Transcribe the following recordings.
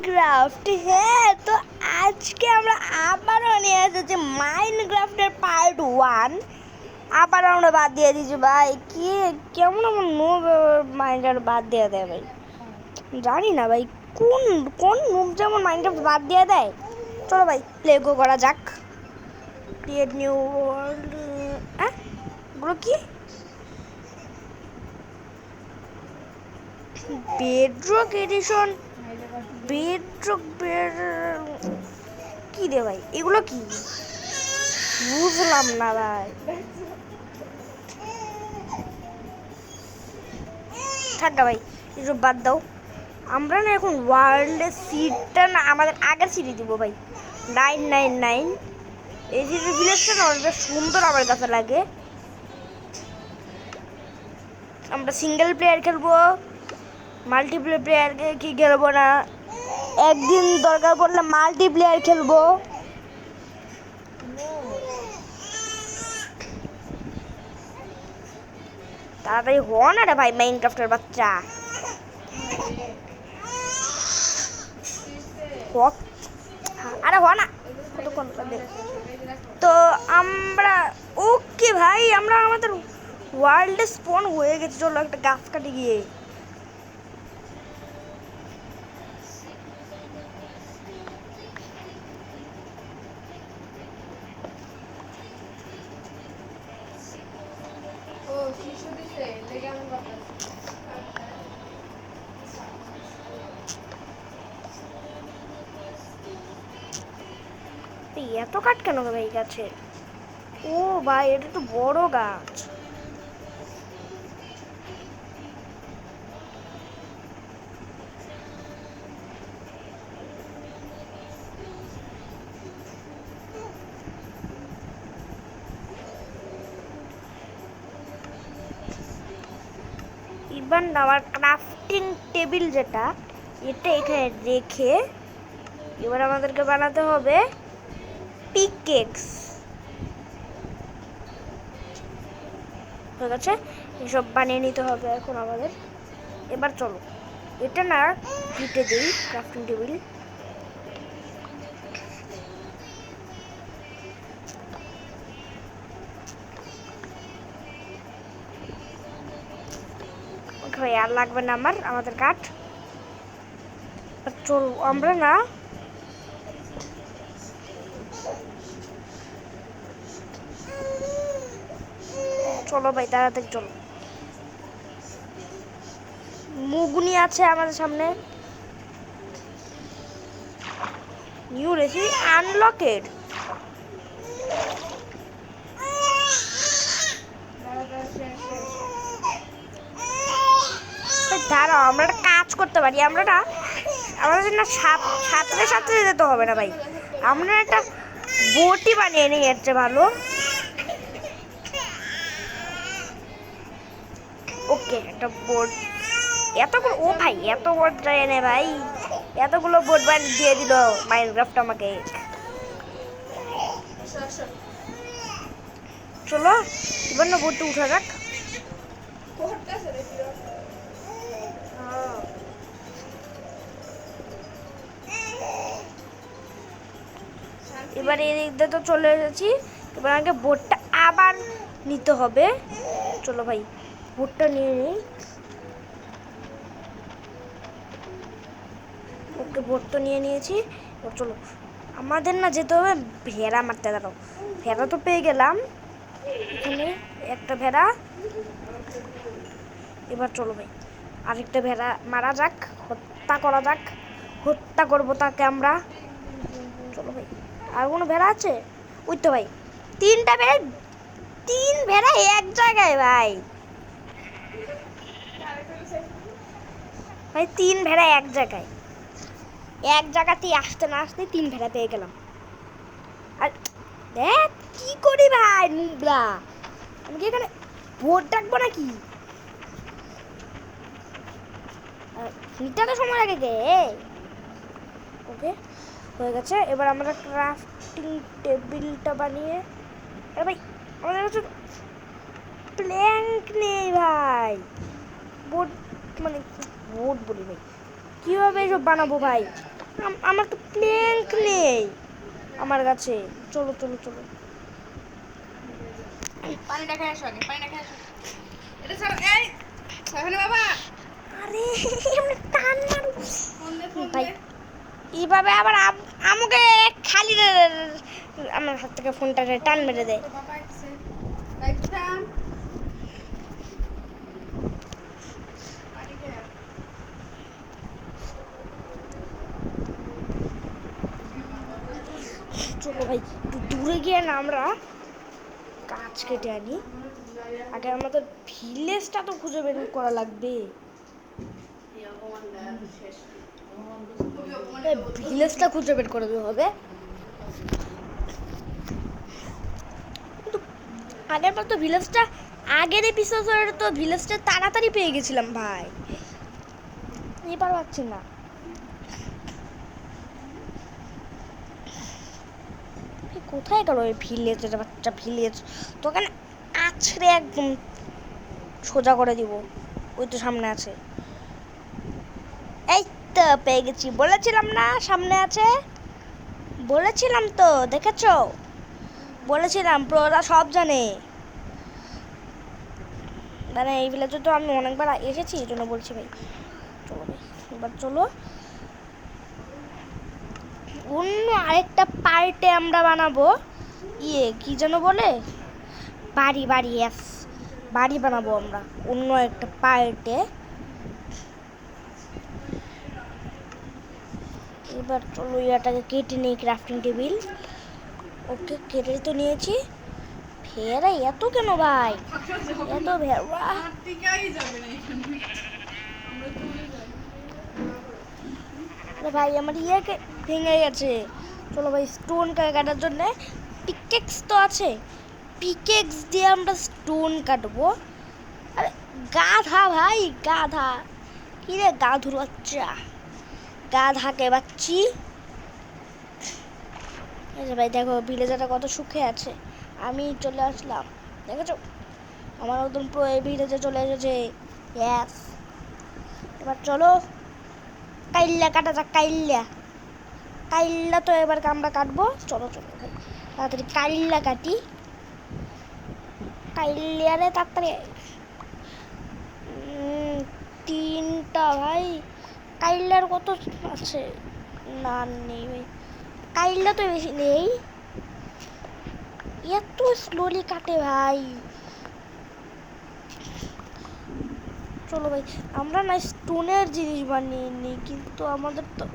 Minecraft. হ্যাঁ, তো আজকে আমরা আবারও নিয়ে এসেছি মাইনক্রাফটের পার্ট 1। আবার আমরা বাদ দিয়ে দিয়েছি ভাই। কি কেমন আমার নুব মাইনক্রাফট বাদ দিয়ে দেয় ভাই, জানি না ভাই। কোন কোন নুব যেমন মাইনক্রাফট বাদ দিয়ে দেয়। চলো ভাই প্লে গো করা যাক। Create new world. হ্যাঁ, এগুলো কি? বেডরক এডিশন, বেডরক কি রে ভাই, এগুলো কি বুঝলাম না ভাই। ঠান্ডা ভাই, এসব বাদ দাও। আমরা না এখন ওয়ার্ল্ডের সিটটা না আমাদের আগের সিটি দিব ভাই, 999। এই সিটির ভিলেজটা না অনেকটা সুন্দর আমার কাছে লাগে। আমরা সিঙ্গেল প্লেয়ার খেলবো, মাল্টিপ্লেয়ার কি খেলবো না। একদিন দরকার পড়লে মাল্টিপ্লেয়ার খেলবো। তাড়াতাড়ি হ না রে ভাই মাইনক্রাফটের বাচ্চা। আরে হ না, কতক্ষণ। তো আমরা ওকে ভাই, আমরা আমাদের ওয়ার্ল্ডে স্পন হয়ে গেছে। চলো একটা গাছ কাটি গিয়ে। এত কাঠ কেন ভাই গাছে? ও ভাই, এটা তো বড় গাছ। এবার আমার ক্রাফটিং টেবিল যেটা, এটা এখানে রেখে এবার আমাদেরকে বানাতে হবে পিকেক্স। ঠিক আছে, এসব বানিয়ে নিতে হবে এখন আমাদের। এবার চলো এটা না কেটে দিই ক্রাফটিং টেবিল। ভাই আর লাগবে না আমাদের কাঠ। চলো আমরা না চলো ভাই তাড়াতাড়ি চলো। মুগুনি আছে আমাদের সামনে। New recipe unlocked. দাঁড়াও, আমরা একটা কাজ করতে পারি। আমরা না আমাদের না সাঁতরে সাঁতরে যেতে হবে না ভাই, আমরা একটা বোটই বানিয়ে নিই, এর চেয়ে ভালো। ওকে, একটা বোট এতগুলো, ও ভাই এত বোট যায় না ভাই, এতগুলো বোট বানিয়ে দিয়ে দিল মাইনক্রাফট আমাকে। চলো এবার না বোটটা উঠা যাক। এবার এই দিক দিয়ে তো চলে এসেছি। এবার আমাকে বোটটা আবার নিতে হবে। চলো ভাই বোটটা নিয়ে নিই। ওকে, বোট তো নিয়ে নিয়েছি। এবার চলো আমাদের না যেতে হবে ভেড়া মারতে। দাঁড়াও, ভেড়া তো পেয়ে গেলাম এখানে, একটা ভেড়া। এবার চলো ভাই আরেকটা ভেড়া মারা যাক, হত্যা করা যাক। হত্যা করবো তাকে আমরা। চলো ভাই, আর কোনো ভেড়া আছে? ওই তো ভাই, তিনটা ভেড়া, তিন ভেড়া এক জায়গায় ভাই। ভাই তিন ভেড়া এক জায়গায়, এক জায়গাতেই আসতে না আসতে তিন ভেড়া পেয়ে গেলাম। আর দেখ কি করি ভাই নুবরা, আমি কি এখানে ভোট ডাকবো নাকি? নিতে সময় লাগে গে। ওকে হয়ে গেছে। এবার আমরা ক্রাফটিং টেবিলটা বানিয়ে, আরে ভাই আমাদের কাছে প্ল্যাঙ্ক নেই ভাই। বোর্ড মানে বোর্ড বলি ভাই, কীভাবে এসব বানাবো ভাই? আমার তো প্ল্যাঙ্ক নেই আমার কাছে। চলো চলো চলো, পানিটা খেয়ে আসো আগে, পানিটা খেয়ে আসো। এটা স্যার এই সাহেব বাবা, আরে এমনি টান মারু ফোন দে ফোন ভাই। দে। এইভাবে আবার আমাকে খালি আমার হাত থেকে ফোনটা টান মেরে দেয়। তোর বাবা আসছে, ভাই থাম। পানি খেয়ে আয়। চলো ভাই একটু দূরে গিয়ে না আমরা গাছ কেটে আনি। আগে আমাদের ভিলেজটা তো খুঁজে বের করা লাগবে। ভিলেজটা খুঁজে বের করে দিতে হবে। কিন্তু আগের বার তো ভিলেজটা, আগের এপিসোডের তো ভিলেজটা তাড়াতাড়ি পেয়ে গেছিলাম ভাই, এবার পাচ্ছি না। কোথায় গেল ওই ভিলেজের বাচ্চা? ভিলেজ তোকে না আছড়ে একদম সোজা করে দিব। ওই তো সামনে আছে, এই তো পেয়ে গেছি। বলেছিলাম না সামনে আছে, বলেছিলাম তো, দেখেছো? বলেছিলাম প্রোরা সব জানে। মানে এই ভিলেজে তো আমি অনেকবার এসেছি, এই জন্য বলছি ভাই। চলো ভাই এবার চলো অন্য আরেকটা পার্টে আমরা বানাবো। ইয়ে কি যেন বলে, বাড়ি বাড়ি, ইয়াস, বাড়ি বানাবো আমরা অন্য একটা পার্টে। এবার চলো ইয়াটাকে কেটে নিই, ক্রাফটিং টেবিল। ওকে কেটে তো নিয়েছি। ফেরা এত কেন ভাই, এত ভেড়া? আমার টিকাই যাবে না এখানে, আমরা চলে যাই। আরে ভাই আমার ইয়েকে ভেঙে গেছে। চলো ভাই স্টোন কাটার জন্য পিকেক্স তো আছে, পিকেক্স দিয়ে আমরা স্টোন কাটবো। আরে গাধা ভাই, গাধা কি রে, গাধুর বাচ্চা, গাধাকে বাচ্চি। এই যে ভাই দেখো ভিলেজারটা কত সুখে আছে, আমি চলে আসলাম, দেখেছো? আমার একদম প্রো এই ভিলেজে চলে এসেছে। ইয়াস, এবার চলো কাইল্লা কাটা যাক, কাইল্লা। কাইল্লা তো এবার আমরা কাটবো। চলো চলো ভাই তাড়াতাড়ি কাইল্লা কাটি। কাইল্লারে তাড়াতাড়ি তিনটা ভাই। কাইল্লার কত আছে? না নেই ভাই, কাইল্লা তো বেশি নেই। এত স্লোলি কাটে ভাই। চলো ভাই আমরা না স্টোনের জিনিস বানিয়ে নিই, কিন্তু আমাদের তো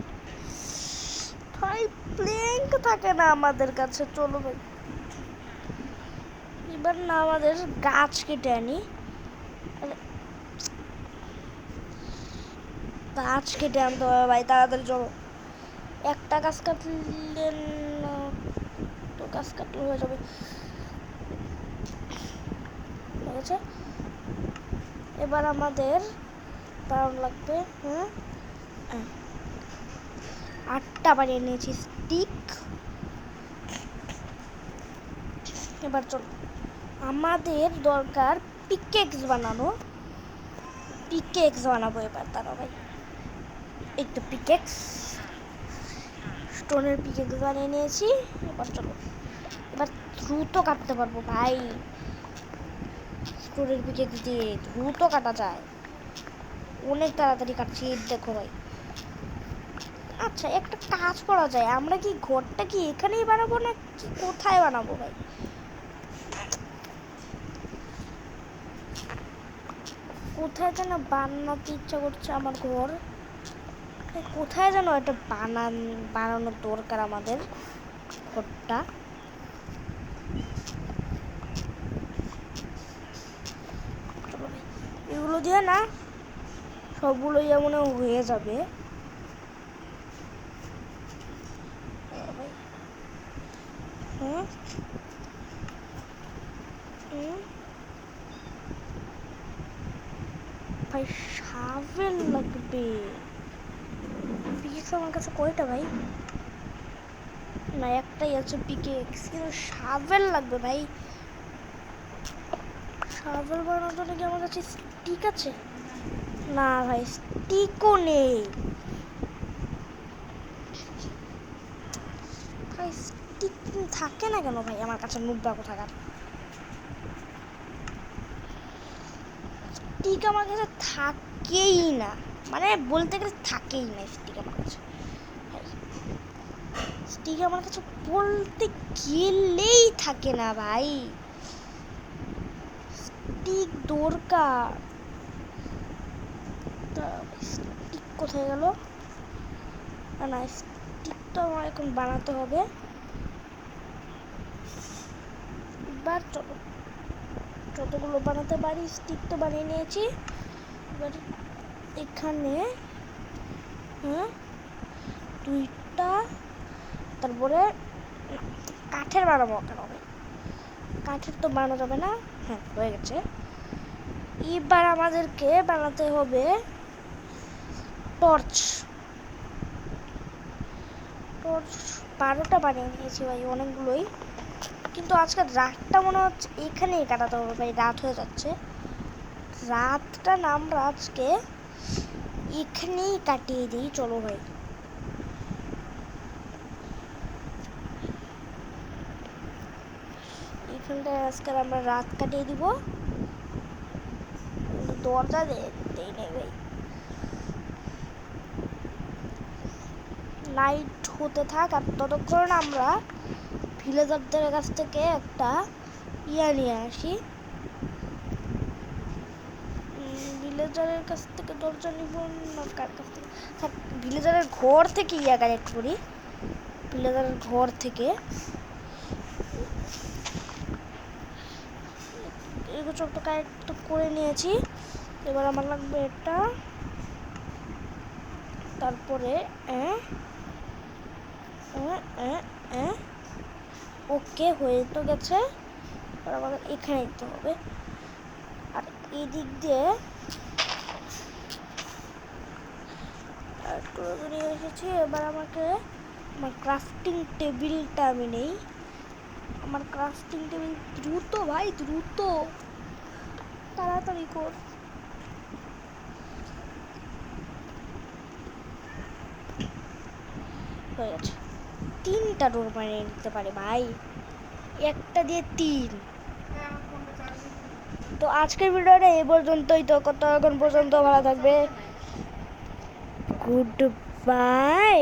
ভাই প্ল্যাঙ্ক থাকে না আমাদের কাছে। চলো ভাই এবার না আমাদের গাছ কেটে আনি। গাছ কেটে আনতে হবে ভাই তাড়াতাড়ি। চলো একটা গাছ কাটলে না তো, গাছ কাটলে হয়ে যাবে, ঠিক আছে? এবার আমাদের দাঁড়ান লাগবে। হ্যাঁ 8টা বানিয়ে নিয়েছি স্টিক। এবার চলো আমাদের দরকার পিকেক্স বানানো, পিকেক্স বানাবো এবার। তারা ভাই এই তো পিকেক্স, স্টোনের পিকেক্স বানিয়ে নিয়েছি। এবার চলো এবার দ্রুত কাটতে পারবো ভাই, স্টোনের পিকেক্স দিয়ে দ্রুত কাটা যায়, অনেক তাড়াতাড়ি কাটছি দেখো ভাই। আচ্ছা একটা কাজ করা যায়, আমরা কি ঘরটা কি এখানেই বানাবো না কি কোথায় বানাবো ভাই? কোথায় যেন বানাতে ইচ্ছা করছে আমার ঘর, কোথায় যেন একটা বানানোর দরকার আমাদের ঘরটা। এগুলো দিয়ে না সবগুলো যেমন হয়ে যাবে। হুম ভাই শাভেল লাগবে। পিকেক্স আমার কাছে কয়টা ভাই? না একটাই আছে পিকেক্স, কিন্তু শাভেল লাগবে ভাই। শাভেল বানানোর জন্য কি আমার কাছে স্টিক আছে? না ভাই স্টিকও নেই। ভাই স্টিক থাকে না কেন ভাই আমার কাছে নুব্বা কোথাকার স্টিক আমার কাছে থাকেই না মানে বলতে গেলে থাকেই না স্টিক আমার কাছে স্টিক আমার কাছে বলতে গেলেই থাকে না ভাই স্টিক দরকার স্টিক কোথায় গেল না স্টিক তো আমার এখন বানাতে হবে এবার চলো যতগুলো বানাতে পারি স্টিক তো বানিয়ে নিয়েছি এবার এখানে হ্যাঁ দুইটা তারপরে কাঠের বানাবো কেন ভাই কাঠের তো বানানো যাবে না হ্যাঁ হয়ে গেছে এবার আমাদেরকে বানাতে হবে টর্চ টর্চ 12টা বানিয়ে নিয়েছি ভাই অনেকগুলোই কিন্তু আজকে রাতটা মনে হচ্ছে এখানেই কাটাতে হবে ভাই রাত হয়ে যাচ্ছে রাতটা আমরা আজকে এখানেই কাটিয়ে দিই চলো ভাই এখানটায় আজকে আমরা রাত কাটিয়ে দিব দরজা দেই নেই ভাই লাইট হতে থাক আর ততক্ষণ আমরা ভিলেজারদের কাছ থেকে একটা ইয়া নিয়ে আসি ভিলেজারের কাছ থেকে দরজা নিব না কার কাছ থেকে ভিলেজারের ঘর থেকে ইয়া কালেক্ট করি ভিলেজারের ঘর থেকে এগুলো ছোট্ট কালেক্ট করে নিয়েছি এবার আমার লাগবে এটা তারপরে ওকে হয়ে তো গেছে আর আমাদের এখানে দিতে হবে আর এই দিক দিয়ে নিয়ে এসেছি এবার আমাকে আমার ক্রাফটিং টেবিলটা আমি নেই আমার ক্রাফটিং টেবিল দ্রুত ভাই দ্রুত তাড়াতাড়ি কর হয়ে গেছে 3টা ডোর বানিয়ে নিতে পারে ভাই একটা দিয়ে 3 তো আজকের ভিডিওটা এই পর্যন্তই তো কতক্ষণ পর্যন্ত ভালো থাকবে গুড বাই